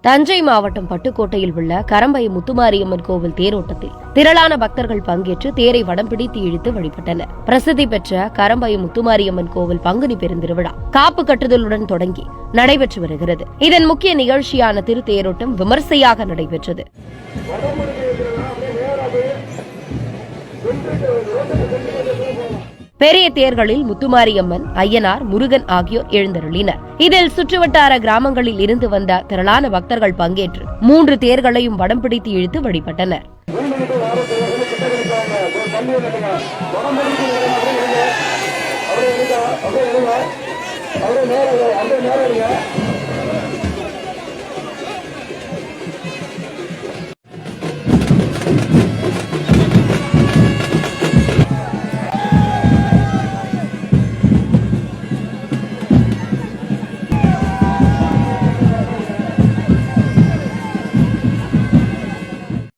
தஞ்சை மாவட்டம் பட்டுக்கோட்டையில் உள்ள கரம்பை முத்துமாரியம்மன் கோவில் தேரோட்டத்தில் திரளான பக்தர்கள் பங்கேற்று தேரை வடம் பிடித்து இழுத்து வழிபட்டனர். பிரசித்தி பெற்ற கரம்பை முத்துமாரியம்மன் கோவில் பங்குனி பெருந்திருவிழா காப்பு கட்டுதலுடன் தொடங்கி நடைபெற்று வருகிறது. இதன் முக்கிய நிகழ்ச்சியான திருத்தேரோட்டம் விமர்சையாக நடைபெற்றது. பெரிய தேர்களில் முத்துமாரியம்மன், ஐயனார், முருகன் ஆகியோர் எழுந்தருளினர். இதில் சுற்றுவட்டார கிராமங்களில் இருந்து வந்த திரளான பக்தர்கள் பங்கேற்று 3 தேர்களையும் வடம் பிடித்து இழுத்து வழிபட்டனர். அவரே